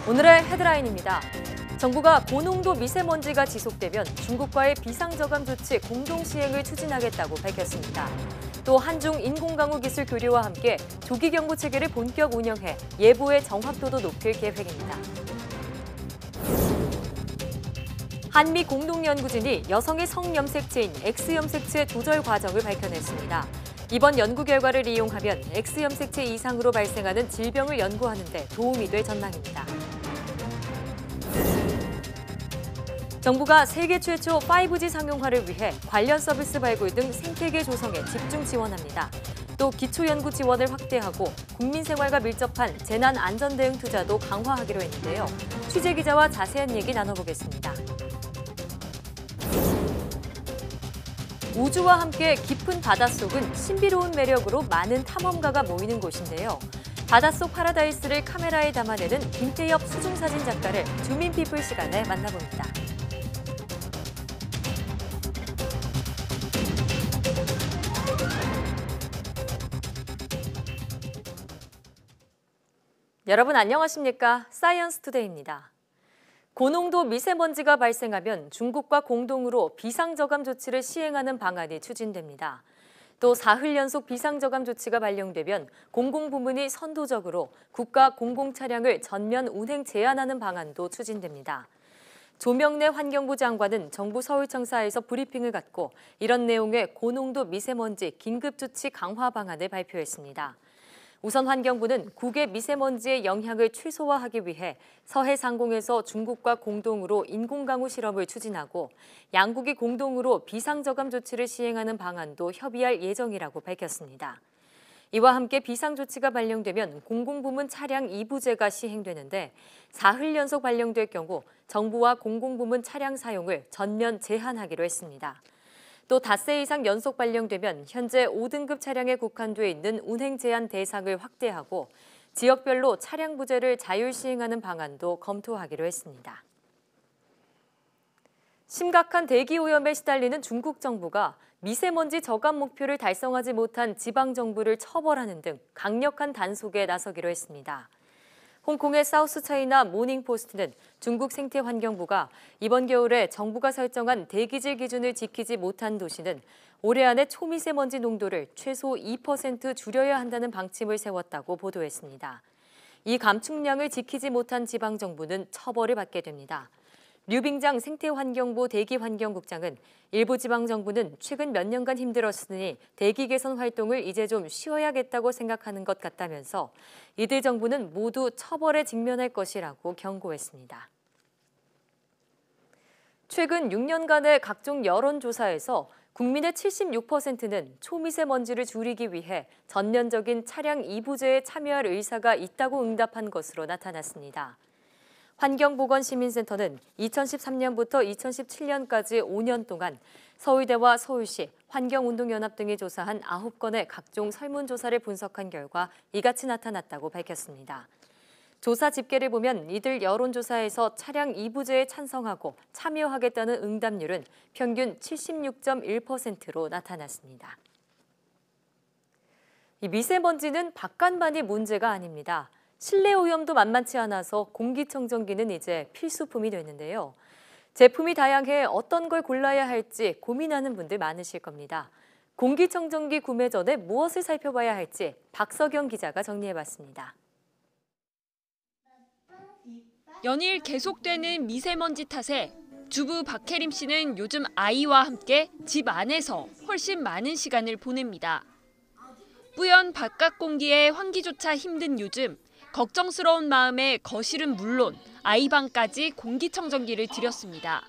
오늘의 헤드라인입니다. 정부가 고농도 미세먼지가 지속되면 중국과의 비상저감 조치 공동 시행을 추진하겠다고 밝혔습니다. 또 한중 인공강우 기술 교류와 함께 조기 경보 체계를 본격 운영해 예보의 정확도도 높일 계획입니다. 한미 공동연구진이 여성의 성염색체인 X염색체 조절 과정을 밝혀냈습니다. 이번 연구 결과를 이용하면 X염색체 이상으로 발생하는 질병을 연구하는 데 도움이 될 전망입니다. 정부가 세계 최초 5G 상용화를 위해 관련 서비스 발굴 등 생태계 조성에 집중 지원합니다. 또 기초연구 지원을 확대하고 국민 생활과 밀접한 재난 안전 대응 투자도 강화하기로 했는데요. 취재 기자와 자세한 얘기 나눠보겠습니다. 우주와 함께 깊은 바닷속은 신비로운 매력으로 많은 탐험가가 모이는 곳인데요. 바닷속 파라다이스를 카메라에 담아내는 김태엽 수중사진 작가를 주민피플 시간에 만나봅니다. 여러분 안녕하십니까? 사이언스 투데이입니다. 고농도 미세먼지가 발생하면 중국과 공동으로 비상저감 조치를 시행하는 방안이 추진됩니다. 또 사흘 연속 비상저감 조치가 발령되면 공공부문이 선도적으로 국가 공공차량을 전면 운행 제한하는 방안도 추진됩니다. 조명래 환경부 장관은 정부 서울청사에서 브리핑을 갖고 이런 내용의 고농도 미세먼지 긴급조치 강화 방안을 발표했습니다. 우선 환경부는 국외 미세먼지의 영향을 최소화하기 위해 서해 상공에서 중국과 공동으로 인공강우 실험을 추진하고 양국이 공동으로 비상저감 조치를 시행하는 방안도 협의할 예정이라고 밝혔습니다. 이와 함께 비상조치가 발령되면 공공부문 차량 2부제가 시행되는데 사흘 연속 발령될 경우 정부와 공공부문 차량 사용을 전면 제한하기로 했습니다. 또 닷새 이상 연속 발령되면 현재 5등급 차량에 국한돼 있는 운행 제한 대상을 확대하고 지역별로 차량 부제를 자율 시행하는 방안도 검토하기로 했습니다. 심각한 대기 오염에 시달리는 중국 정부가 미세먼지 저감 목표를 달성하지 못한 지방 정부를 처벌하는 등 강력한 단속에 나서기로 했습니다. 홍콩의 사우스차이나 모닝포스트는 중국 생태환경부가 이번 겨울에 정부가 설정한 대기질 기준을 지키지 못한 도시는 올해 안에 초미세먼지 농도를 최소 2% 줄여야 한다는 방침을 세웠다고 보도했습니다. 이 감축량을 지키지 못한 지방정부는 처벌을 받게 됩니다. 류빙장 생태환경부 대기환경국장은 일부 지방정부는 최근 몇 년간 힘들었으니 대기 개선 활동을 이제 좀 쉬어야겠다고 생각하는 것 같다면서 이들 정부는 모두 처벌에 직면할 것이라고 경고했습니다. 최근 6년간의 각종 여론조사에서 국민의 76%는 초미세먼지를 줄이기 위해 전면적인 차량 2부제에 참여할 의사가 있다고 응답한 것으로 나타났습니다. 환경보건시민센터는 2013년부터 2017년까지 5년 동안 서울대와 서울시, 환경운동연합 등이 조사한 9건의 각종 설문조사를 분석한 결과 이같이 나타났다고 밝혔습니다. 조사 집계를 보면 이들 여론조사에서 차량 2부제에 찬성하고 참여하겠다는 응답률은 평균 76.1%로 나타났습니다. 이 미세먼지는 바깥만이 문제가 아닙니다. 실내 오염도 만만치 않아서 공기청정기는 이제 필수품이 됐는데요. 제품이 다양해 어떤 걸 골라야 할지 고민하는 분들 많으실 겁니다. 공기청정기 구매 전에 무엇을 살펴봐야 할지 박석영 기자가 정리해봤습니다. 연일 계속되는 미세먼지 탓에 주부 박혜림 씨는 요즘 아이와 함께 집 안에서 훨씬 많은 시간을 보냅니다. 뿌연 바깥 공기의 환기조차 힘든 요즘, 걱정스러운 마음에 거실은 물론 아이 방까지 공기청정기를 들였습니다.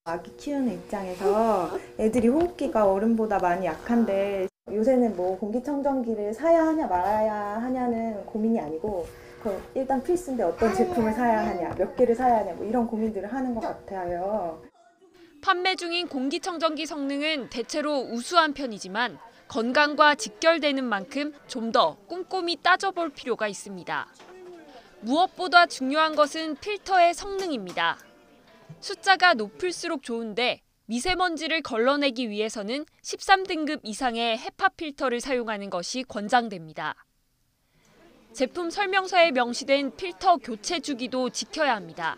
아기 키우는 입장에서 애들이 호흡기가 어른보다 많이 약한데 요새는 뭐 공기청정기를 사야 하냐 말아야 하냐는 고민이 아니고 일단 필수인데 어떤 제품을 사야 하냐, 몇 개를 사야 하냐 뭐 이런 고민들을 하는 것 같아요. 판매 중인 공기청정기 성능은 대체로 우수한 편이지만 건강과 직결되는 만큼 좀 더 꼼꼼히 따져볼 필요가 있습니다. 무엇보다 중요한 것은 필터의 성능입니다. 숫자가 높을수록 좋은데 미세먼지를 걸러내기 위해서는 13등급 이상의 헤파 필터를 사용하는 것이 권장됩니다. 제품 설명서에 명시된 필터 교체 주기도 지켜야 합니다.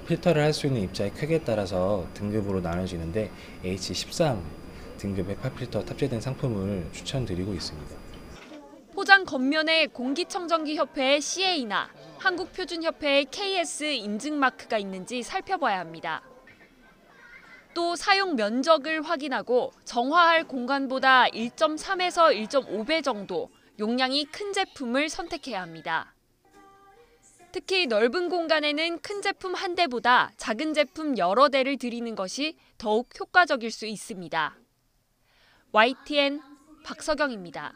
필터를 할 수 있는 입자의 크기에 따라서 등급으로 나눠지는데 H13 등급 헤파 필터 탑재된 상품을 추천드리고 있습니다. 포장 겉면에 공기청정기 협회의 CA나 한국표준협회의 KS 인증 마크가 있는지 살펴봐야 합니다. 또 사용 면적을 확인하고 정화할 공간보다 1.3에서 1.5배 정도 용량이 큰 제품을 선택해야 합니다. 특히 넓은 공간에는 큰 제품 한 대보다 작은 제품 여러 대를 들이는 것이 더욱 효과적일 수 있습니다. YTN 박서경입니다.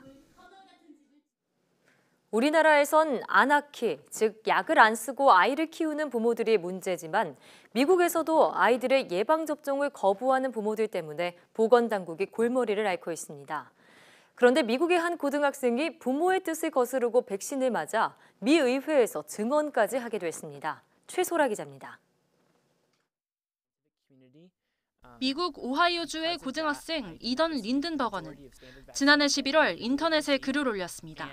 우리나라에선 안아키, 즉 약을 안 쓰고 아이를 키우는 부모들이 문제지만 미국에서도 아이들의 예방접종을 거부하는 부모들 때문에 보건당국이 골머리를 앓고 있습니다. 그런데 미국의 한 고등학생이 부모의 뜻을 거스르고 백신을 맞아 미 의회에서 증언까지 하게 됐습니다. 최소라 기자입니다. 미국 오하이오주의 고등학생 이던 린든버거는 지난해 11월 인터넷에 글을 올렸습니다.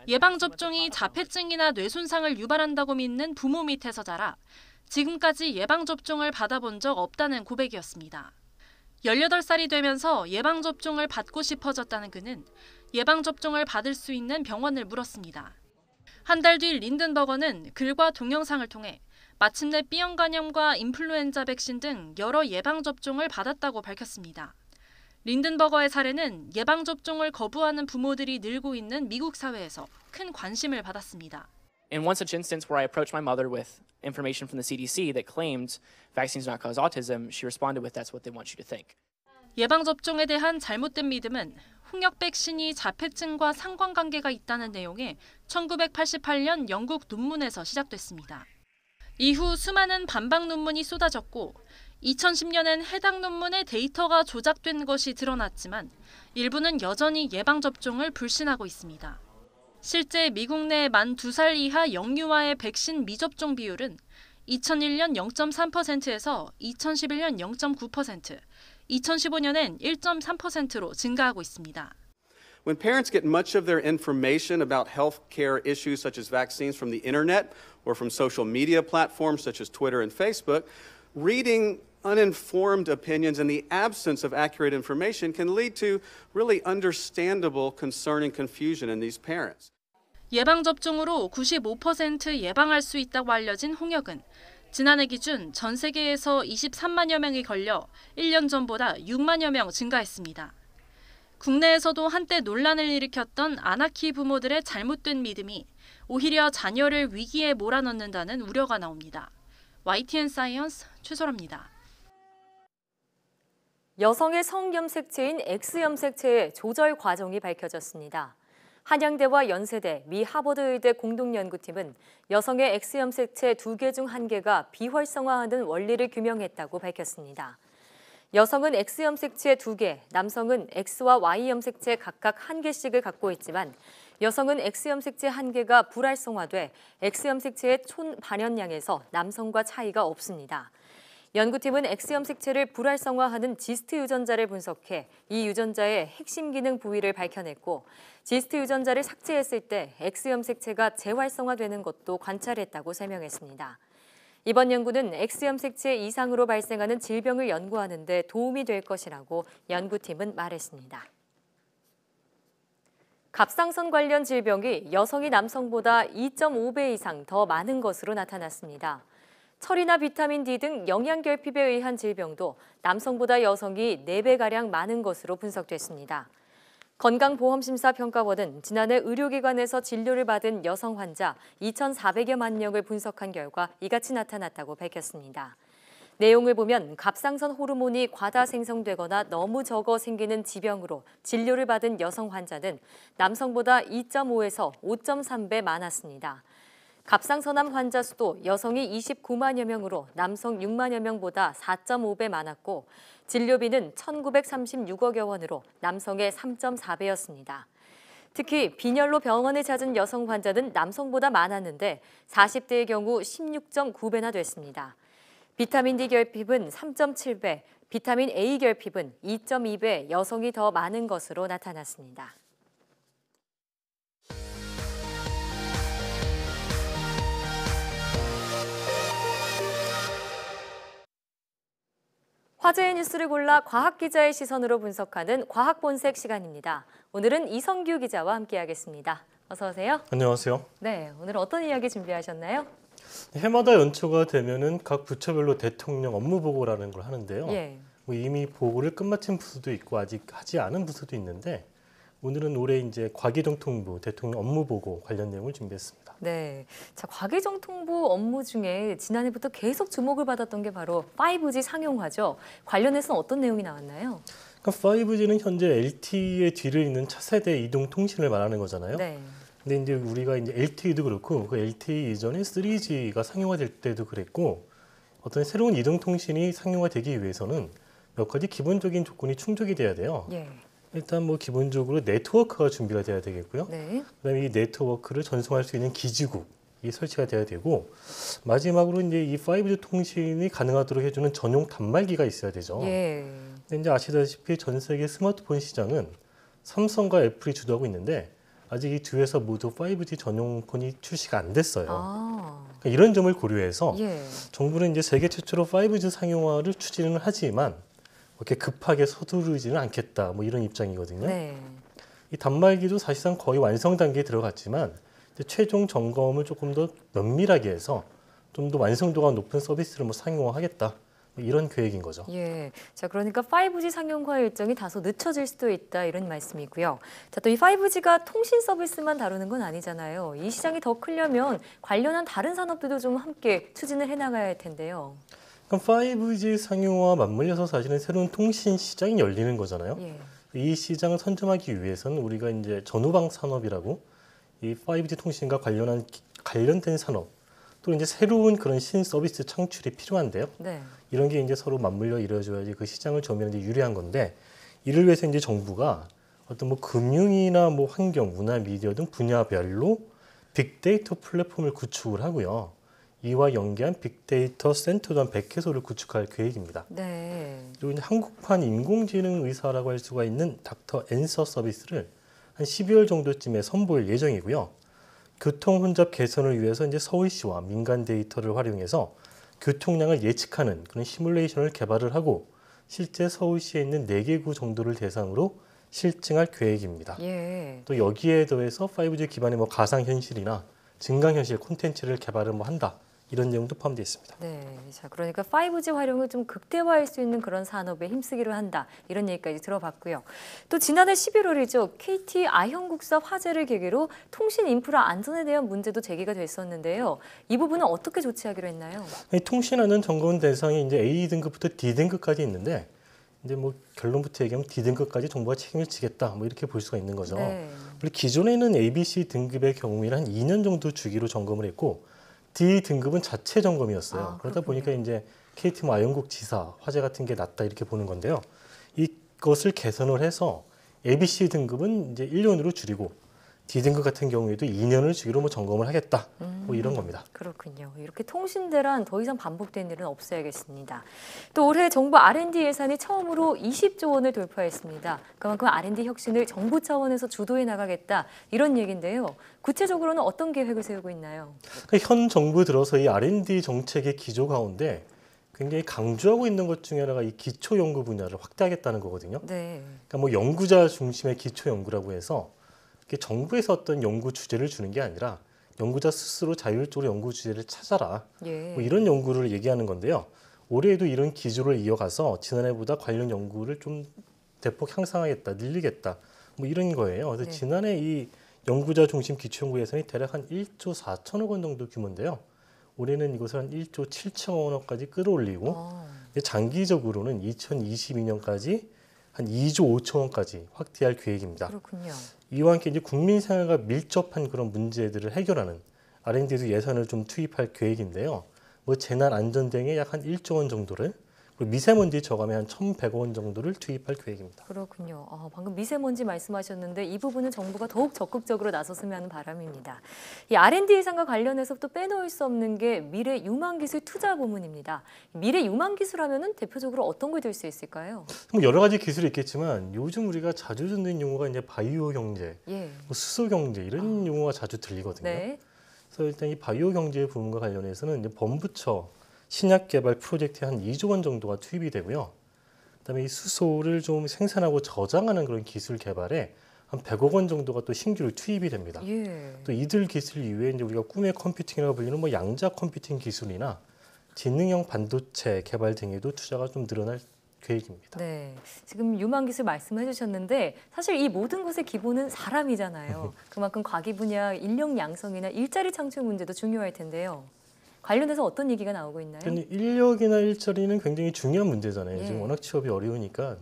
예방접종이 자폐증이나 뇌손상을 유발한다고 믿는 부모 밑에서 자라 지금까지 예방접종을 받아본 적 없다는 고백이었습니다. 18살이 되면서 예방접종을 받고 싶어졌다는 그는 예방접종을 받을 수 있는 병원을 물었습니다. 한 달 뒤 린든버거는 글과 동영상을 통해 마침내 B형 간염과 인플루엔자 백신 등 여러 예방접종을 받았다고 밝혔습니다. 린든버거의 사례는 예방접종을 거부하는 부모들이 늘고 있는 미국 사회에서 큰 관심을 받았습니다. In one such instance where I approached my mother with information from the CDC that claimed vaccines do not cause autism, she responded with that's what they want you to think. 예방접종에 대한 잘못된 믿음은 홍역 백신이 자폐증과 상관관계가 있다는 내용의 1988년 영국 논문에서 시작됐습니다. 이후 수많은 반박 논문이 쏟아졌고 2010년엔 해당 논문의 데이터가 조작된 것이 드러났지만 일부는 여전히 예방접종을 불신하고 있습니다. 실제 미국 내 만 2살 이하 영유아의 백신 미접종 비율은 2001년 0.3%에서 2011년 0.9%, 2015년엔 1.3%로 증가하고 있습니다. When parents get much of their information about healthcare issues such as vaccines from the internet or from social media platforms such as Twitter and Facebook, reading uninformed opinions in the absence of accurate information can lead to really understandable concern and confusion in these parents. 예방접종으로 95% 예방할 수 있다고 알려진 홍역은 지난해 기준 전 세계에서 23만여 명이 걸려 1년 전보다 6만여 명 증가했습니다. 국내에서도 한때 논란을 일으켰던 안아키 부모들의 잘못된 믿음이 오히려 자녀를 위기에 몰아넣는다는 우려가 나옵니다. YTN 사이언스 최소라입니다. 여성의 성염색체인 X염색체의 조절 과정이 밝혀졌습니다. 한양대와 연세대, 미 하버드의대 공동연구팀은 여성의 X염색체 2개 중 1개가 비활성화하는 원리를 규명했다고 밝혔습니다. 여성은 X염색체 2개, 남성은 X와 Y염색체 각각 1개씩을 갖고 있지만 여성은 X염색체 1개가 불활성화돼 X염색체의 총 발현량에서 남성과 차이가 없습니다. 연구팀은 X염색체를 불활성화하는 지스트 유전자를 분석해 이 유전자의 핵심 기능 부위를 밝혀냈고 지스트 유전자를 삭제했을 때 X염색체가 재활성화되는 것도 관찰했다고 설명했습니다. 이번 연구는 X염색체 이상으로 발생하는 질병을 연구하는 데 도움이 될 것이라고 연구팀은 말했습니다. 갑상선 관련 질병이 여성이 남성보다 2.5배 이상 더 많은 것으로 나타났습니다. 철이나 비타민 D 등 영양결핍에 의한 질병도 남성보다 여성이 4배가량 많은 것으로 분석됐습니다. 건강보험심사평가원은 지난해 의료기관에서 진료를 받은 여성 환자 2,400여만 명을 분석한 결과 이같이 나타났다고 밝혔습니다. 내용을 보면 갑상선 호르몬이 과다 생성되거나 너무 적어 생기는 지병으로 진료를 받은 여성 환자는 남성보다 2.5에서 5.3배 많았습니다. 갑상선암 환자 수도 여성이 29만여 명으로 남성 6만여 명보다 4.5배 많았고 진료비는 1,936억여 원으로 남성의 3.4배였습니다. 특히 빈혈로 병원에 찾은 여성 환자는 남성보다 많았는데 40대의 경우 16.9배나 됐습니다. 비타민 D 결핍은 3.7배, 비타민 A 결핍은 2.2배 여성이 더 많은 것으로 나타났습니다. 화제의 뉴스를 골라 과학 기자의 시선으로 분석하는 과학 본색 시간입니다. 오늘은 이성규 기자와 함께하겠습니다. 어서 오세요. 안녕하세요. 네, 오늘 어떤 이야기 준비하셨나요? 해마다 연초가 되면은 각 부처별로 대통령 업무 보고라는 걸 하는데요. 예. 뭐 이미 보고를 끝마친 부서도 있고 아직 하지 않은 부서도 있는데 오늘은 올해 이제 과기정통부 대통령 업무 보고 관련 내용을 준비했습니다. 네, 자 과기정통부 업무 중에 지난해부터 계속 주목을 받았던 게 바로 5G 상용화죠. 관련해서는 어떤 내용이 나왔나요? 그러니까 5G는 현재 LTE의 뒤를 잇는 차세대 이동 통신을 말하는 거잖아요. 네. 근데 이제 우리가 이제 LTE도 그렇고 그 LTE 이전에 3G가 상용화될 때도 그랬고 어떤 새로운 이동 통신이 상용화되기 위해서는 몇 가지 기본적인 조건이 충족이 돼야 돼요. 예. 일단 뭐 기본적으로 네트워크가 준비가 돼야 되겠고요. 네. 그다음에 이 네트워크를 전송할 수 있는 기지국이 설치가 돼야 되고 마지막으로 이제 이 5G 통신이 가능하도록 해주는 전용 단말기가 있어야 되죠. 예. 근데 이제 아시다시피 전 세계 스마트폰 시장은 삼성과 애플이 주도하고 있는데 아직 이 두 회사 모두 5G 전용 폰이 출시가 안 됐어요. 그러니까 이런 점을 고려해서 예. 정부는 이제 세계 최초로 5G 상용화를 추진을 하지만 이렇게 급하게 서두르지는 않겠다. 뭐 이런 입장이거든요. 네. 이 단말기도 사실상 거의 완성 단계에 들어갔지만 이제 최종 점검을 조금 더 면밀하게 해서 좀 더 완성도가 높은 서비스를 뭐 상용화하겠다. 뭐 이런 계획인 거죠. 예. 자, 그러니까 5G 상용화 일정이 다소 늦춰질 수도 있다 이런 말씀이고요. 자, 또 이 5G가 통신 서비스만 다루는 건 아니잖아요. 이 시장이 더 크려면 관련한 다른 산업들도 좀 함께 추진을 해나가야 할 텐데요. 그럼 5G 상용화와 맞물려서 사실은 새로운 통신 시장이 열리는 거잖아요. 예. 이 시장을 선점하기 위해서는 우리가 이제 전후방 산업이라고 이 5G 통신과 관련된 산업 또 이제 새로운 그런 신 서비스 창출이 필요한데요. 네. 이런 게 이제 서로 맞물려 이루어져야지 그 시장을 조명하는 데 유리한 건데 이를 위해서 이제 정부가 어떤 뭐 금융이나 뭐 환경, 문화, 미디어 등 분야별로 빅데이터 플랫폼을 구축을 하고요. 이와 연계한 빅데이터 센터도 한 100개소를 구축할 계획입니다. 네. 그리고 이제 한국판 인공지능 의사라고 할 수가 있는 닥터 앤서 서비스를 한 12월 정도쯤에 선보일 예정이고요. 교통 혼잡 개선을 위해서 이제 서울시와 민간 데이터를 활용해서 교통량을 예측하는 그런 시뮬레이션을 개발을 하고 실제 서울시에 있는 4개 구 정도를 대상으로 실증할 계획입니다. 예. 또 여기에 더해서 5G 기반의 뭐 가상현실이나 증강현실 콘텐츠를 개발을 뭐 한다. 이런 내용도 포함되어 있습니다. 네, 자 그러니까 5G 활용을 좀 극대화할 수 있는 그런 산업에 힘쓰기로 한다 이런 얘기까지 들어봤고요. 또 지난해 11월이죠. KT 아현국사 화재를 계기로 통신 인프라 안전에 대한 문제도 제기가 됐었는데요. 이 부분은 어떻게 조치하기로 했나요? 이 통신하는 점검 대상이 이제 A 등급부터 D 등급까지 있는데 이제 뭐 결론부터 얘기하면 D 등급까지 정부가 책임을 지겠다 뭐 이렇게 볼 수가 있는 거죠. 네. 우리 기존에는 ABC 등급의 경우에는 한 2년 정도 주기로 점검을 했고 D 등급은 자체 점검이었어요. 그러다 보니까 이제 KT 뭐 아현국 지사 화재 같은 게 났다 이렇게 보는 건데요. 이것을 개선을 해서 ABC 등급은 이제 1년으로 줄이고 D 등급 같은 경우에도 2년을 주기로 뭐 점검을 하겠다. 뭐 이런 겁니다. 그렇군요. 이렇게 통신 대란 더 이상 반복되는 일은 없어야겠습니다. 또 올해 정부 R&D 예산이 처음으로 20조 원을 돌파했습니다. 그만큼 R&D 혁신을 정부 차원에서 주도해 나가겠다 이런 얘기인데요. 구체적으로는 어떤 계획을 세우고 있나요? 그러니까 현 정부 들어서 이 R&D 정책의 기조 가운데 굉장히 강조하고 있는 것 중에 하나가 이 기초 연구 분야를 확대하겠다는 거거든요. 네. 그러니까 뭐 연구자 중심의 기초 연구라고 해서 정부에서 어떤 연구 주제를 주는 게 아니라 연구자 스스로 자율적으로 연구 주제를 찾아라. 예. 뭐 이런 연구를 얘기하는 건데요. 올해에도 이런 기조를 이어가서 지난해보다 관련 연구를 좀 대폭 향상하겠다, 늘리겠다. 뭐 이런 거예요. 그래서 네. 지난해 이 연구자 중심 기초 연구 예산이 대략 한 1조 4천억 원 정도 규모인데요. 올해는 이것을 한 1조 7천억 원까지 끌어올리고 장기적으로는 2022년까지 한 2조 5천 원까지 확대할 계획입니다. 그렇군요. 이와 함께 이제 국민 생활과 밀접한 그런 문제들을 해결하는 R&D에도 예산을 좀 투입할 계획인데요. 뭐 재난 안전 등에 약 한 1조 원 정도를 그리고 미세먼지 저감에 한 1,100억 원 정도를 투입할 계획입니다. 그렇군요. 방금 미세먼지 말씀하셨는데 이 부분은 정부가 더욱 적극적으로 나섰으면 하는 바람입니다. 이 R&D 예산과 관련해서 또 빼놓을 수 없는 게 미래 유망기술 투자 부문입니다. 미래 유망기술 하면은 대표적으로 어떤 걸 들 수 있을까요? 뭐 여러 가지 기술이 있겠지만 요즘 우리가 자주 듣는 용어가 이제 바이오 경제, 예. 뭐 수소 경제 이런 용어가 자주 들리거든요. 네. 그래서 일단 이 바이오 경제 부문과 관련해서는 이제 범부처 신약 개발 프로젝트에 한 2조 원 정도가 투입이 되고요. 그다음에 이 수소를 좀 생산하고 저장하는 그런 기술 개발에 한 100억 원 정도가 또 신규로 투입이 됩니다. 예. 또 이들 기술 이외에 이제 우리가 꿈의 컴퓨팅이라고 불리는 뭐 양자 컴퓨팅 기술이나 지능형 반도체 개발 등에도 투자가 좀 늘어날 계획입니다. 네, 지금 유망 기술 말씀해 주셨는데 사실 이 모든 것의 기본은 사람이잖아요. 그만큼 과기 분야 인력 양성이나 일자리 창출 문제도 중요할 텐데요. 관련해서 어떤 얘기가 나오고 있나요? 인력이나 일자리는 굉장히 중요한 문제잖아요. 예. 지금 워낙 취업이 어려우니까.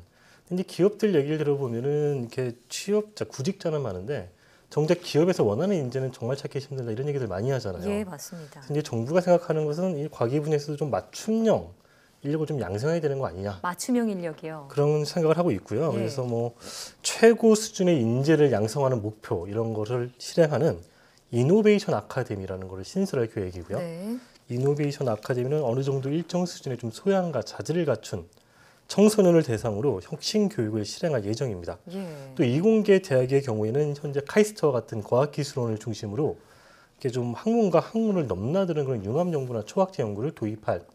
근데 기업들 얘기를 들어보면은 이렇게 취업자, 구직자는 많은데 정작 기업에서 원하는 인재는 정말 찾기 힘들다 이런 얘기들 많이 하잖아요. 예, 맞습니다. 근데 정부가 생각하는 것은 이 과기 분야에서도 좀 맞춤형 인력을 좀 양성해야 되는 거 아니냐. 맞춤형 인력이요. 그런 생각을 하고 있고요. 예. 그래서 뭐 최고 수준의 인재를 양성하는 목표 이런 거를 실행하는 이노베이션 아카데미라는 거를 신설할 계획이고요. 네. 이노베이션 아카데미는 어느 정도 일정 수준의 좀 소양과 자질을 갖춘 청소년을 대상으로 혁신 교육을 실행할 예정입니다. 예. 또 이공계 대학의 경우에는 현재 카이스트와 같은 과학기술원을 중심으로 이렇게 좀 학문과 학문을 넘나드는 그런 융합연구나 초학제 연구를 도입할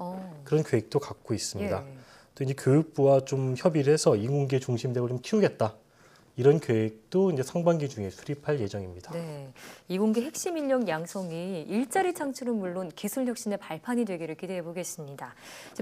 그런 계획도 갖고 있습니다. 예. 또 이제 교육부와 좀 협의를 해서 이공계 중심대학을 좀 키우겠다. 이런 계획도 이제 상반기 중에 수립할 예정입니다. 네, 이공계 핵심 인력 양성이 일자리 창출은 물론 기술 혁신의 발판이 되기를 기대해 보겠습니다.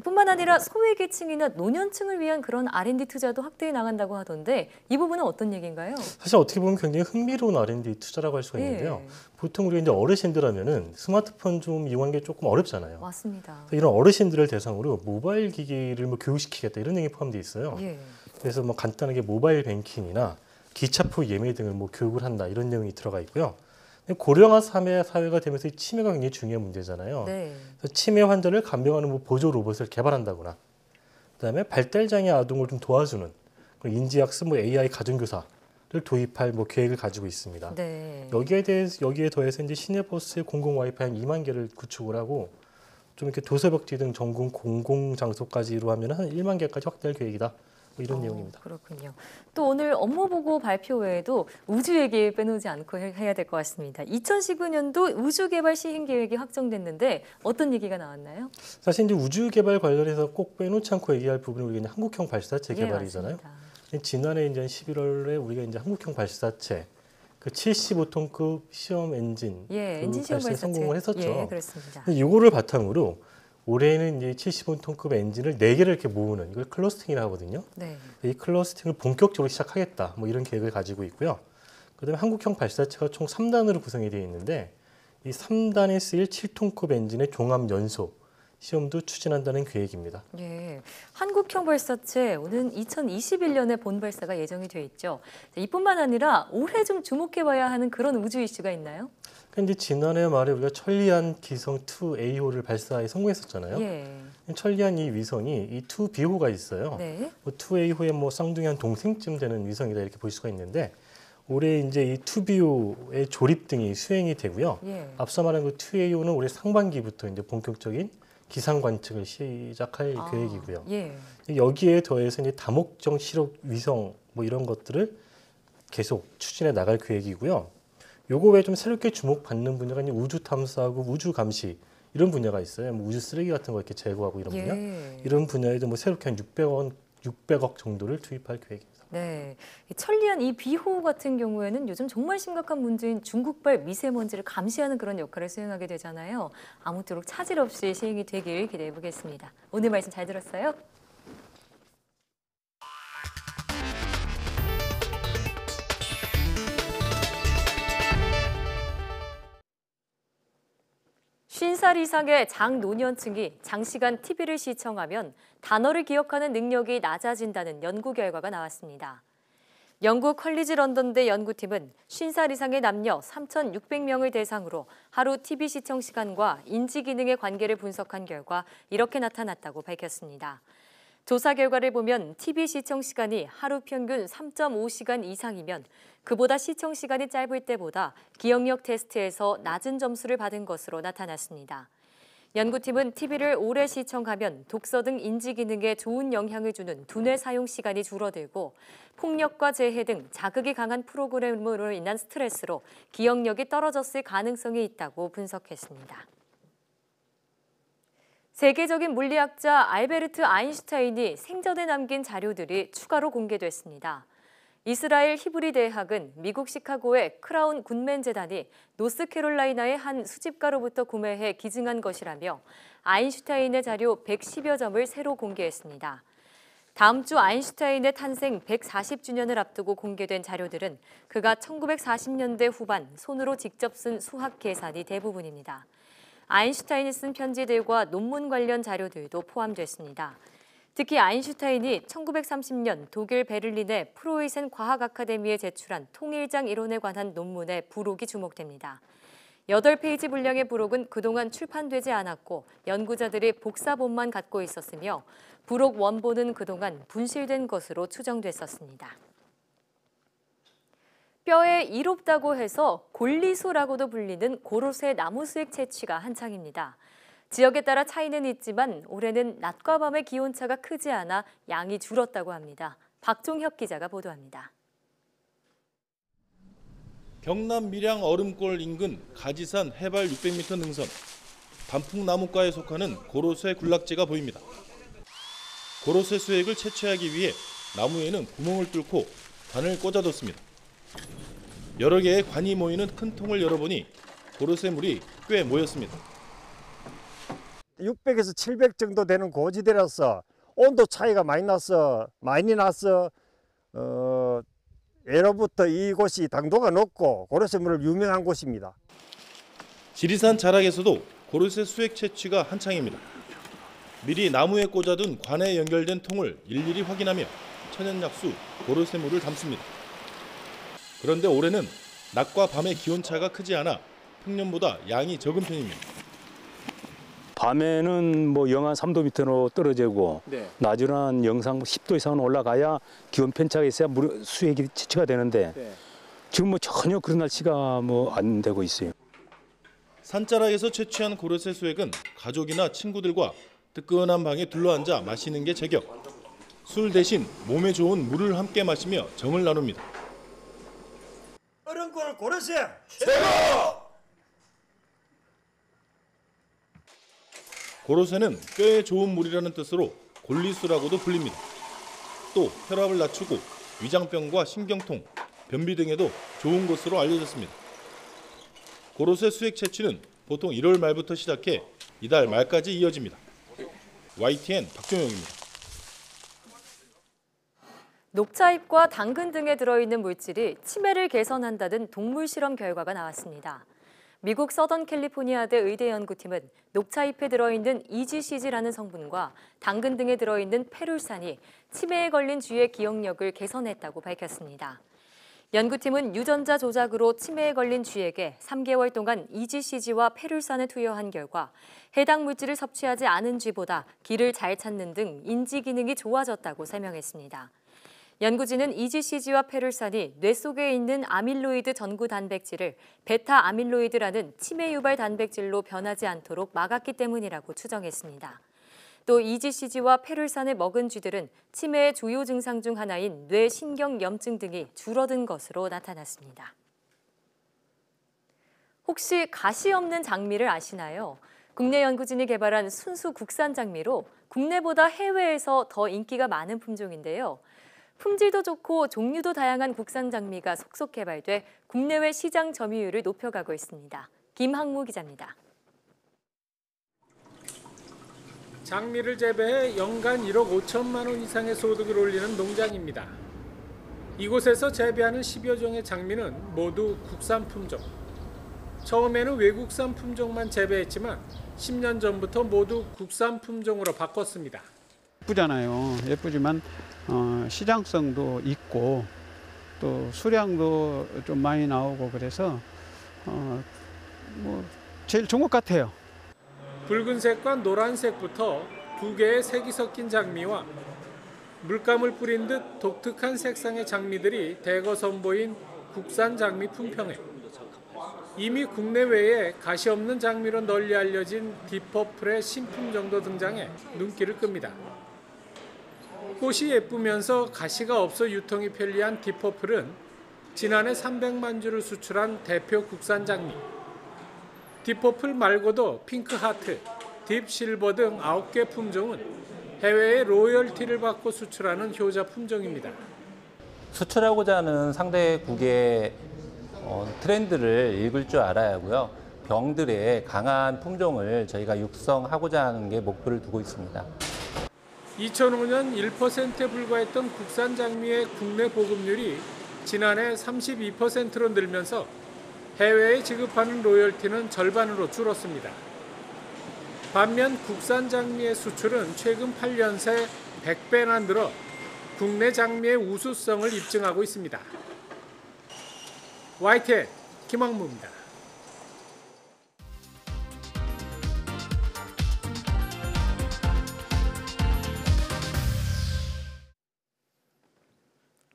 뿐만 아니라 소외계층이나 노년층을 위한 그런 R&D 투자도 확대해 나간다고 하던데 이 부분은 어떤 얘기인가요? 사실 어떻게 보면 굉장히 흥미로운 R&D 투자라고 할 수가 있는데요. 보통 우리가 이제 어르신들 하면은 스마트폰 좀 이용하는 게 조금 어렵잖아요. 맞습니다. 이런 어르신들을 대상으로 모바일 기기를 뭐 교육시키겠다 이런 내용이 포함되어 있어요. 예. 그래서 뭐 간단하게 모바일 뱅킹이나 기차표 예매 등을 뭐 교육을 한다 이런 내용이 들어가 있고요. 고령화 사회가 되면서 이 치매가 굉장히 중요한 문제잖아요. 네. 그래서 치매 환자를 간병하는 뭐 보조 로봇을 개발한다거나, 그다음에 발달장애 아동을 좀 도와주는 인지학습 뭐 AI 가정교사를 도입할 뭐 계획을 가지고 있습니다. 네. 여기에 더해서 이제 시내버스의 공공 와이파이 한 2만 개를 구축을 하고 좀 이렇게 도서벽지 등 전국 공공 장소까지로 하면 한 1만 개까지 확대할 계획이다. 뭐 이런 내용입니다. 그렇군요. 또 오늘 업무 보고 발표 외에도 우주 얘기 빼놓지 않고 해야 될 것 같습니다. 2019년도 우주 개발 시행 계획이 확정됐는데 어떤 얘기가 나왔나요? 사실 이제 우주 개발 관련해서 꼭 빼놓지 않고 얘기할 부분이 우리가 이제 한국형 발사체 예, 개발이잖아요. 맞습니다. 지난해 이제 11월에 우리가 이제 한국형 발사체 그 75톤급 시험 엔진 예, 엔진 시험 발사에 발사체 성공을 했었죠. 예, 그렇습니다. 이거를 바탕으로 올해는 이제 75톤급 엔진을 4개를 이렇게 모으는 이걸 클러스팅이라고 하거든요. 네. 이 클러스팅을 본격적으로 시작하겠다. 뭐 이런 계획을 가지고 있고요. 그다음에 한국형 발사체가 총 3단으로 구성이 되어 있는데 이 3단에 쓰일 7톤급 엔진의 종합 연소 시험도 추진한다는 계획입니다. 예, 한국형 발사체 오는 2021년에 본 발사가 예정이 돼 있죠. 이뿐만 아니라 올해 좀 주목해봐야 하는 그런 우주 이슈가 있나요? 근데 지난해 말에 우리가 천리안 기성 2A호를 발사에 성공했었잖아요. 예. 천리안 이 위성이 이 2B호가 있어요. 네. 뭐 2A호의 뭐 쌍둥이한 동생쯤 되는 위성이다 이렇게 볼 수가 있는데 올해 이제 이 2B호의 조립 등이 수행이 되고요. 예. 앞서 말한 그 2A호는 올해 상반기부터 이제 본격적인 기상 관측을 시작할 계획이고요. 예. 여기에 더해서 이제 다목적 시력 위성 뭐 이런 것들을 계속 추진해 나갈 계획이고요. 요거 외에 좀 새롭게 주목받는 분야가 이제 우주 탐사하고 우주 감시 이런 분야가 있어요. 뭐 우주 쓰레기 같은 거 이렇게 제거하고 이런 분야. 예. 이런 분야에도 뭐 새롭게 한 600억 정도를 투입할 계획입니다. 네, 이 천리안 이 비호 같은 경우에는 요즘 정말 심각한 문제인 중국발 미세먼지를 감시하는 그런 역할을 수행하게 되잖아요. 아무쪼록 차질 없이 시행이 되길 기대해 보겠습니다. 오늘 말씀 잘 들었어요? 쉰살 이상의 장노년층이 장시간 TV를 시청하면 단어를 기억하는 능력이 낮아진다는 연구 결과가 나왔습니다. 영국 컬리지 런던대 연구팀은 50살 이상의 남녀 3,600명을 대상으로 하루 TV 시청 시간과 인지 기능의 관계를 분석한 결과 이렇게 나타났다고 밝혔습니다. 조사 결과를 보면 TV 시청 시간이 하루 평균 3.5시간 이상이면 그보다 시청 시간이 짧을 때보다 기억력 테스트에서 낮은 점수를 받은 것으로 나타났습니다. 연구팀은 TV를 오래 시청하면 독서 등 인지 기능에 좋은 영향을 주는 두뇌 사용 시간이 줄어들고 폭력과 재해 등 자극이 강한 프로그램으로 인한 스트레스로 기억력이 떨어졌을 가능성이 있다고 분석했습니다. 세계적인 물리학자 알베르트 아인슈타인이 생전에 남긴 자료들이 추가로 공개됐습니다. 이스라엘 히브리 대학은 미국 시카고의 크라운 굿맨 재단이 노스캐롤라이나의 한 수집가로부터 구매해 기증한 것이라며 아인슈타인의 자료 110여 점을 새로 공개했습니다. 다음 주 아인슈타인의 탄생 140주년을 앞두고 공개된 자료들은 그가 1940년대 후반 손으로 직접 쓴 수학 계산이 대부분입니다. 아인슈타인이 쓴 편지들과 논문 관련 자료들도 포함됐습니다. 특히 아인슈타인이 1930년 독일 베를린의 프로이센 과학 아카데미에 제출한 통일장 이론에 관한 논문의 부록이 주목됩니다. 8페이지 분량의 부록은 그동안 출판되지 않았고 연구자들이 복사본만 갖고 있었으며 부록 원본은 그동안 분실된 것으로 추정됐었습니다. 뼈에 이롭다고 해서 골리수라고도 불리는 고로쇠 나무 수액 채취가 한창입니다. 지역에 따라 차이는 있지만 올해는 낮과 밤의 기온차가 크지 않아 양이 줄었다고 합니다. 박종혁 기자가 보도합니다. 경남 밀양 얼음골 인근 가지산 해발 600m 능선, 단풍나무과에 속하는 고로쇠 군락지가 보입니다. 고로쇠 수액을 채취하기 위해 나무에는 구멍을 뚫고 관을 꽂아뒀습니다. 여러 개의 관이 모이는 큰 통을 열어보니 고로쇠물이 꽤 모였습니다. 600에서 700 정도 되는 고지대라서 온도 차이가 많이 나서 예로부터 이곳이 당도가 높고 고로쇠물을 유명한 곳입니다. 지리산 자락에서도 고로쇠 수액 채취가 한창입니다. 미리 나무에 꽂아둔 관에 연결된 통을 일일이 확인하며 천연약수 고로쇠물을 담습니다. 그런데 올해는 낮과 밤의 기온차가 크지 않아 평년보다 양이 적은 편입니다. 밤에는 뭐 영하 3도 밑으로 떨어지고 낮에는 한 영상 10도 이상은 올라가야 기온 편차가 있어야 수액이 채취가 되는데 지금 뭐 전혀 그런 날씨가 뭐 안 되고 있어요. 산자락에서 채취한 고로쇠 수액은 가족이나 친구들과 뜨끈한 방에 둘러앉아 마시는 게 제격. 술 대신 몸에 좋은 물을 함께 마시며 정을 나눕니다. 얼음골 고로쇠 최고! 고로쇠는 뼈에 좋은 물이라는 뜻으로 골리수라고도 불립니다. 또 혈압을 낮추고 위장병과 신경통, 변비 등에도 좋은 것으로 알려졌습니다. 고로쇠 수액 채취는 보통 1월 말부터 시작해 이달 말까지 이어집니다. YTN 박종영입니다. 녹차잎과 당근 등에 들어있는 물질이 치매를 개선한다는 동물 실험 결과가 나왔습니다. 미국 서던 캘리포니아대 의대 연구팀은 녹차잎에 들어있는 EGCG라는 성분과 당근 등에 들어있는 페룰산이 치매에 걸린 쥐의 기억력을 개선했다고 밝혔습니다. 연구팀은 유전자 조작으로 치매에 걸린 쥐에게 3개월 동안 EGCG와 페룰산을 투여한 결과 해당 물질을 섭취하지 않은 쥐보다 길을 잘 찾는 등 인지 기능이 좋아졌다고 설명했습니다. 연구진은 EGCG와 페룰산이 뇌 속에 있는 아밀로이드 전구 단백질을 베타 아밀로이드라는 치매 유발 단백질로 변하지 않도록 막았기 때문이라고 추정했습니다. 또 EGCG와 페룰산을 먹은 쥐들은 치매의 주요 증상 중 하나인 뇌신경염증 등이 줄어든 것으로 나타났습니다. 혹시 가시 없는 장미를 아시나요? 국내 연구진이 개발한 순수 국산 장미로 국내보다 해외에서 더 인기가 많은 품종인데요. 품질도 좋고 종류도 다양한 국산 장미가 속속 개발돼 국내외 시장 점유율을 높여가고 있습니다. 김학무 기자입니다. 장미를 재배해 연간 1억 5천만 원 이상의 소득을 올리는 농장입니다. 이곳에서 재배하는 10여 종의 장미는 모두 국산 품종. 처음에는 외국산 품종만 재배했지만 10년 전부터 모두 국산 품종으로 바꿨습니다. 예쁘잖아요. 예쁘지만 시장성도 있고 또 수량도 좀 많이 나오고 그래서 뭐 제일 좋은 것 같아요. 붉은색과 노란색부터 두 개의 색이 섞인 장미와 물감을 뿌린 듯 독특한 색상의 장미들이 대거 선보인 국산 장미 품평회. 이미 국내외에 가시 없는 장미로 널리 알려진 딥퍼플의 신품종도 등장해 눈길을 끕니다. 꽃이 예쁘면서 가시가 없어 유통이 편리한 딥퍼플은 지난해 300만 주를 수출한 대표 국산 장미. 딥퍼플 말고도 핑크하트, 딥실버 등 9개 품종은 해외에 로열티를 받고 수출하는 효자 품종입니다. 수출하고자 하는 상대국의 트렌드를 읽을 줄 알아야 하고요. 병들의 강한 품종을 저희가 육성하고자 하는 게 목표를 두고 있습니다. 2005년 1%에 불과했던 국산 장미의 국내 보급률이 지난해 32%로 늘면서 해외에 지급하는 로열티는 절반으로 줄었습니다. 반면 국산 장미의 수출은 최근 8년 새 100배나 늘어 국내 장미의 우수성을 입증하고 있습니다. YTN 김학무입니다.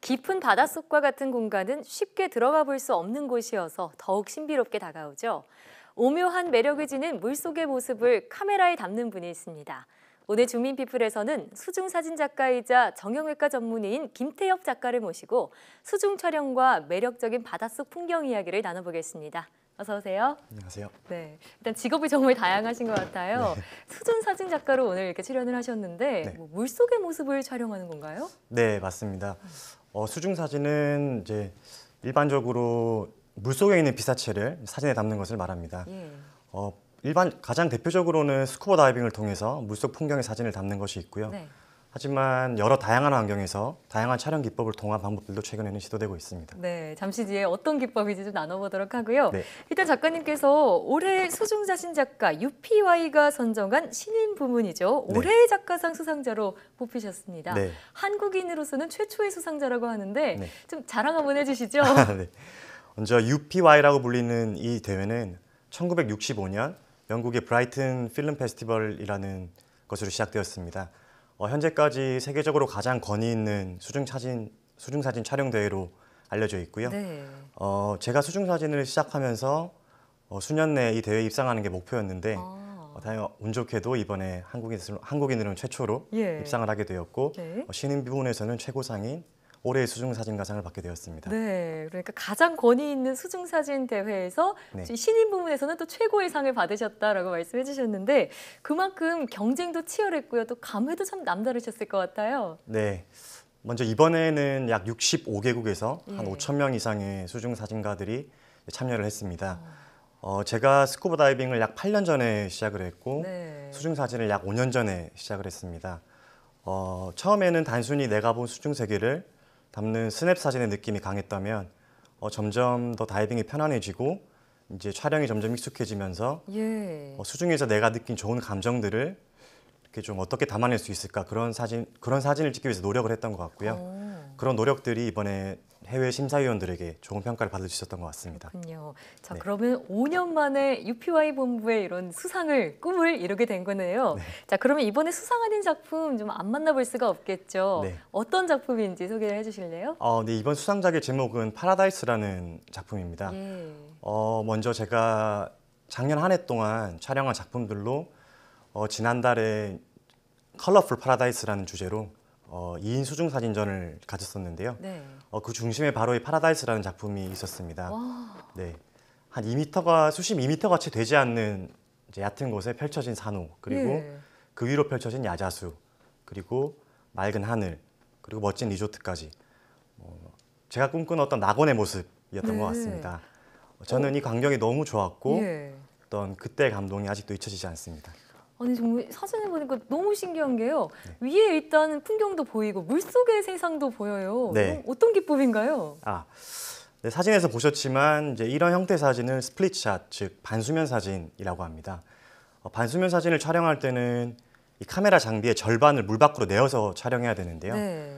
깊은 바닷속과 같은 공간은 쉽게 들어가 볼 수 없는 곳이어서 더욱 신비롭게 다가오죠. 오묘한 매력을 지닌 물속의 모습을 카메라에 담는 분이 있습니다. 오늘 주민피플에서는 수중사진 작가이자 정형외과 전문의인 김태엽 작가를 모시고 수중 촬영과 매력적인 바닷속 풍경 이야기를 나눠보겠습니다. 어서 오세요. 안녕하세요. 네, 일단 직업이 정말 다양하신 것 같아요. 네. 수중사진 작가로 오늘 이렇게 출연을 하셨는데 네. 물속의 모습을 촬영하는 건가요? 네, 맞습니다. 수중 사진은 이제 일반적으로 물속에 있는 피사체를 사진에 담는 것을 말합니다. 예. 가장 대표적으로는 스쿠버 다이빙을 통해서 물속 풍경의 사진을 담는 것이 있고요. 네. 하지만 여러 다양한 환경에서 다양한 촬영 기법을 통한 방법들도 최근에는 시도되고 있습니다. 네, 잠시 뒤에 어떤 기법인지 좀 나눠보도록 하고요. 네. 일단 작가님께서 올해 수중사진 작가 UPY가 선정한 신인 부문이죠. 네. 올해의 작가상 수상자로 뽑히셨습니다. 네. 한국인으로서는 최초의 수상자라고 하는데 네. 좀 자랑 한번 해주시죠. 네. 먼저 UPY라고 불리는 이 대회는 1965년 영국의 브라이튼 필름 페스티벌이라는 것으로 시작되었습니다. 현재까지 세계적으로 가장 권위 있는 수중사진 촬영 대회로 알려져 있고요. 네. 제가 수중사진을 시작하면서 수년 내에 이 대회에 입상하는 게 목표였는데 다행히 운 좋게도 이번에 한국인으로는 최초로 예. 입상을 하게 되었고 네. 신인 부문에서는 최고상인 올해의 수중사진가상을 받게 되었습니다. 네, 그러니까 가장 권위 있는 수중사진 대회에서 네. 신인 부문에서는 또 최고의 상을 받으셨다라고 말씀해 주셨는데 그만큼 경쟁도 치열했고요. 또 감회도 참 남다르셨을 것 같아요. 네, 먼저 이번에는 약 65개국에서 한 예. 5천 명 이상의 수중사진가들이 참여를 했습니다. 제가 스쿠버 다이빙을 약 8년 전에 시작을 했고 네. 수중사진을 약 5년 전에 시작을 했습니다. 처음에는 단순히 내가 본 수중 세계를 담는 스냅 사진의 느낌이 강했다면 점점 더 다이빙이 편안해지고 이제 촬영이 점점 익숙해지면서 예. 수중에서 내가 느낀 좋은 감정들을 이렇게 좀 어떻게 담아낼 수 있을까 그런 사진을 찍기 위해서 노력을 했던 것 같고요. 그런 노력들이 이번에 해외 심사위원들에게 좋은 평가를 받을 수 있었던 것 같습니다. 그렇군요. 자, 네. 그러면 5년 만에 UPY 본부의 이런 꿈을 이루게 된 거네요. 네. 자, 그러면 이번에 수상하는 작품 좀 안 만나볼 수가 없겠죠. 네. 어떤 작품인지 소개를 해주실래요? 네, 이번 수상작의 제목은 파라다이스라는 작품입니다. 예. 먼저 제가 작년 한 해 동안 촬영한 작품들로 지난달에 컬러풀 파라다이스라는 주제로 2인 수중 사진전을 가졌었는데요. 네. 그 중심에 바로 이 파라다이스라는 작품이 있었습니다. 와. 네, 한 2m가 수심 2m가 채 되지 않는 이제 얕은 곳에 펼쳐진 산호, 그리고 예. 그 위로 펼쳐진 야자수, 그리고 맑은 하늘, 그리고 멋진 리조트까지 제가 꿈꾸는 어떤 낙원의 모습이었던 네. 것 같습니다. 저는 이 광경이 너무 좋았고 예. 어떤 그때의 감동이 아직도 잊혀지지 않습니다. 아니 정말 사진을 보니까 너무 신기한 게요. 네. 위에 일단 풍경도 보이고 물속의 세상도 보여요. 네. 어떤 기법인가요? 네, 사진에서 보셨지만 이제 이런 형태 사진을 스플릿샷, 즉 반수면 사진이라고 합니다. 반수면 사진을 촬영할 때는 이 카메라 장비의 절반을 물 밖으로 내어서 촬영해야 되는데요. 네.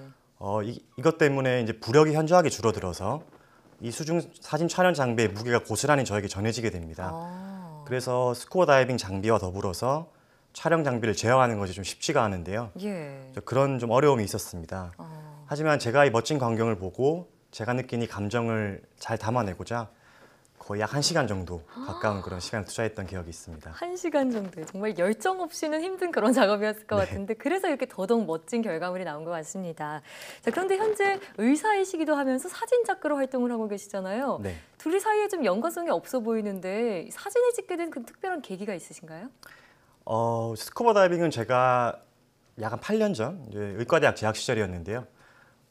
이것 때문에 이제 부력이 현저하게 줄어들어서 이 수중 사진 촬영 장비의 무게가 고스란히 저에게 전해지게 됩니다. 그래서 스쿠버 다이빙 장비와 더불어서 촬영 장비를 제어하는 것이 좀 쉽지가 않은데요. 예. 그런 좀 어려움이 있었습니다. 하지만 제가 이 멋진 광경을 보고 제가 느낀 이 감정을 잘 담아내고자 거의 약 1시간 정도 가까운 그런 시간을 투자했던 기억이 있습니다. 1시간 정도 정말 열정 없이는 힘든 그런 작업이었을 것 네. 같은데 그래서 이렇게 더더욱 멋진 결과물이 나온 것 같습니다. 자, 그런데 현재 의사이시기도 하면서 사진 작가로 활동을 하고 계시잖아요. 네. 둘이 사이에 좀 연관성이 없어 보이는데 사진을 찍게 된 그 특별한 계기가 있으신가요? 스쿠버 다이빙은 제가 약 한 8년 전 의과대학 재학 시절이었는데요.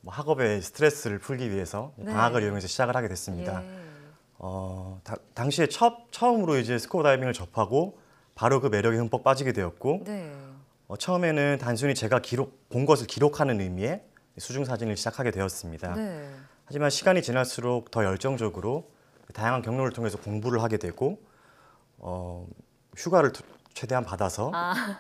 학업의 스트레스를 풀기 위해서 방학을 이용해서 시작을 하게 됐습니다. 당시에 처음으로 이제 스쿠버 다이빙을 접하고 바로 그 매력에 흠뻑 빠지게 되었고 처음에는 단순히 제가 본 것을 기록하는 의미의 수중 사진을 시작하게 되었습니다. 하지만 시간이 지날수록 더 열정적으로 다양한 경로를 통해서 공부를 하게 되고 휴가를 최대한 받아서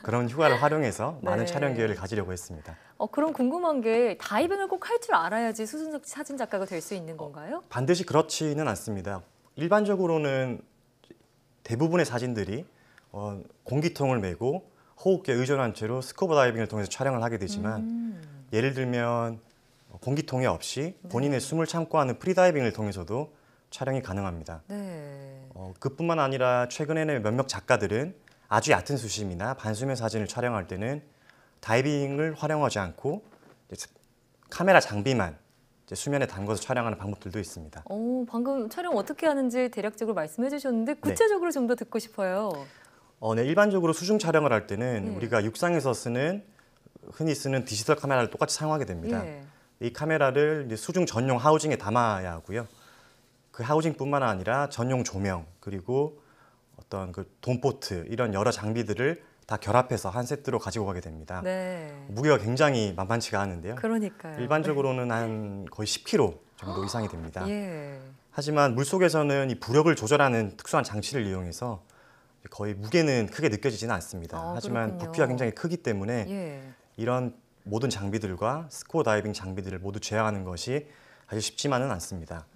그런 휴가를 활용해서 많은 촬영 기회를 가지려고 했습니다. 그럼 궁금한 게 다이빙을 꼭 할 줄 알아야지 수중 사진 작가가 될 수 있는 건가요? 반드시 그렇지는 않습니다. 일반적으로는 대부분의 사진들이 공기통을 메고 호흡기에 의존한 채로 스쿠버 다이빙을 통해서 촬영을 하게 되지만 예를 들면 공기통이 없이 본인의 숨을 참고 하는 프리다이빙을 통해서도 촬영이 가능합니다. 그뿐만 아니라 최근에는 몇몇 작가들은 아주 얕은 수심이나 반수면 사진을 촬영할 때는 다이빙을 활용하지 않고 카메라 장비만 수면에 담궈서 촬영하는 방법들도 있습니다. 방금 촬영 어떻게 하는지 대략적으로 말씀해 주셨는데 구체적으로 좀 더 듣고 싶어요. 일반적으로 수중 촬영을 할 때는 우리가 육상에서 흔히 쓰는 디지털 카메라를 똑같이 사용하게 됩니다. 이 카메라를 이제 수중 전용 하우징에 담아야 하고요. 그 하우징뿐만 아니라 전용 조명 그리고 어떤 그 돔포트 이런 여러 장비들을 다 결합해서 한 세트로 가지고 가게 됩니다. 무게가 굉장히 만만치가 않은데요. 그러니까요. 일반적으로는 한 거의 10kg 정도 이상이 됩니다. 하지만 물속에서는 이 부력을 조절하는 특수한 장치를 이용해서 거의 무게는 크게 느껴지지는 않습니다. 하지만 그렇군요. 부피가 굉장히 크기 때문에 이런 모든 장비들과 스쿠버 다이빙 장비들을 모두 제어하는 것이 아주 쉽지만은 않습니다.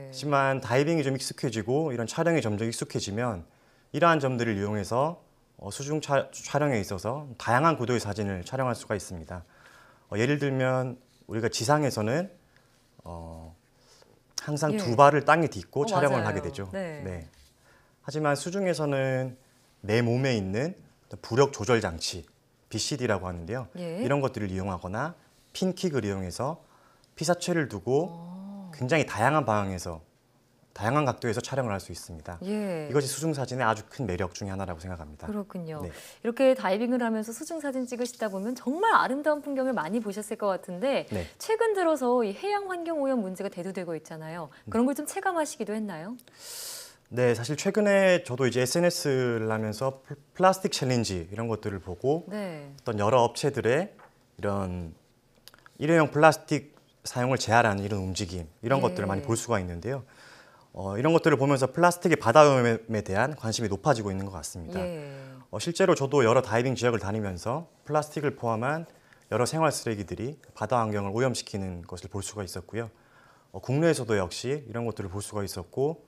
하지만 다이빙이 좀 익숙해지고 이런 촬영이 점점 익숙해지면 이러한 점들을 이용해서 수중 촬영에 있어서 다양한 구도의 사진을 촬영할 수가 있습니다. 예를 들면 우리가 지상에서는 항상 두 발을 땅에 딛고 촬영을 맞아요. 하게 되죠. 하지만 수중에서는 내 몸에 있는 부력 조절 장치, BCD라고 하는데요. 이런 것들을 이용하거나 핀킥을 이용해서 피사체를 두고 굉장히 다양한 방향에서 다양한 각도에서 촬영을 할 수 있습니다. 이것이 수중 사진의 아주 큰 매력 중에 하나라고 생각합니다. 그렇군요. 이렇게 다이빙을 하면서 수중 사진 찍으시다 보면 정말 아름다운 풍경을 많이 보셨을 것 같은데 최근 들어서 이 해양 환경 오염 문제가 대두되고 있잖아요. 그런 걸 좀 체감하시기도 했나요? 네, 사실 최근에 저도 이제 SNS를 하면서 플라스틱 챌린지 이런 것들을 보고 어떤 여러 업체들의 이런 일회용 플라스틱 사용을 제한하는 이런 움직임 이런 것들을 많이 볼 수가 있는데요. 이런 것들을 보면서 플라스틱의 바다오염에 대한 관심이 높아지고 있는 것 같습니다. 실제로 저도 여러 다이빙 지역을 다니면서 플라스틱을 포함한 여러 생활 쓰레기들이 바다 환경을 오염시키는 것을 볼 수가 있었고요. 국내에서도 역시 이런 것들을 볼 수가 있었고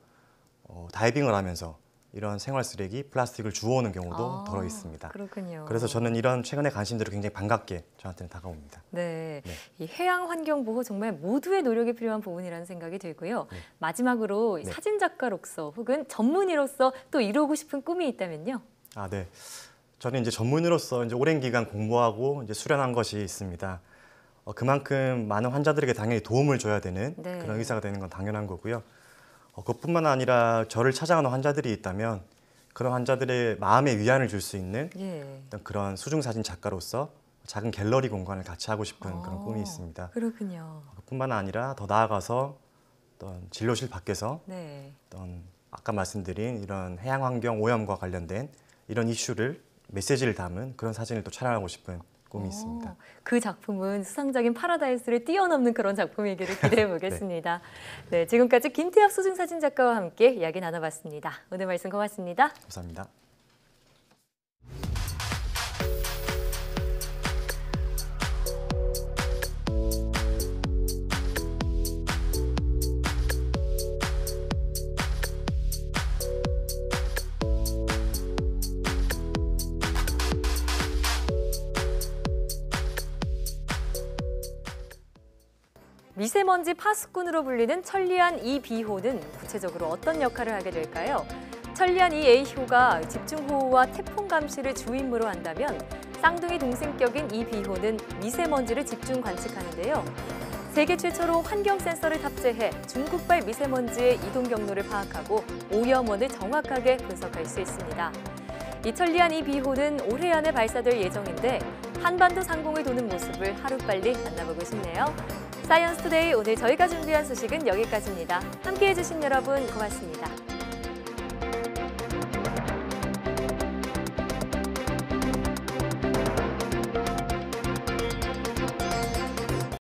다이빙을 하면서 이런 생활 쓰레기, 플라스틱을 주워오는 경우도 더러 있습니다. 그렇군요. 그래서 저는 이런 최근의 관심들이 굉장히 반갑게 저한테는 다가옵니다. 이 해양 환경 보호 정말 모두의 노력이 필요한 부분이라는 생각이 들고요. 마지막으로 사진 작가로서 혹은 전문의로서 또 이루고 싶은 꿈이 있다면요? 네. 저는 이제 전문의로서 이제 오랜 기간 공부하고 이제 수련한 것이 있습니다. 그만큼 많은 환자들에게 당연히 도움을 줘야 되는 그런 의사가 되는 건 당연한 거고요. 그것뿐만 아니라 저를 찾아가는 환자들이 있다면 그런 환자들의 마음에 위안을 줄 수 있는 어떤 그런 수중사진 작가로서 작은 갤러리 공간을 같이 하고 싶은 그런 꿈이 있습니다. 그렇군요. 그뿐만 아니라 더 나아가서 어떤 진료실 밖에서 어떤 아까 말씀드린 이런 해양 환경 오염과 관련된 이런 이슈를 메시지를 담은 그런 사진을 또 촬영하고 싶은 꿈이 있습니다. 그 작품은 수상작인 파라다이스를 뛰어넘는 그런 작품이기를 기대해 보겠습니다. 지금까지 김태엽 수중사진 작가와 함께 이야기 나눠봤습니다. 오늘 말씀 고맙습니다. 감사합니다. 미세먼지 파수꾼으로 불리는 천리안 2B호는 구체적으로 어떤 역할을 하게 될까요? 천리안 2A호가 집중호우와 태풍 감시를 주임무로 한다면 쌍둥이 동생격인 2B호는 미세먼지를 집중 관측하는데요. 세계 최초로 환경 센서를 탑재해 중국발 미세먼지의 이동 경로를 파악하고 오염원을 정확하게 분석할 수 있습니다. 이천리안 이 비호는 올해 안에 발사될 예정인데 한반도 상공을 도는 모습을 하루빨리 만나보고 싶네요. 사이언스 투데이 오늘 저희가 준비한 소식은 여기까지입니다. 함께해 주신 여러분 고맙습니다.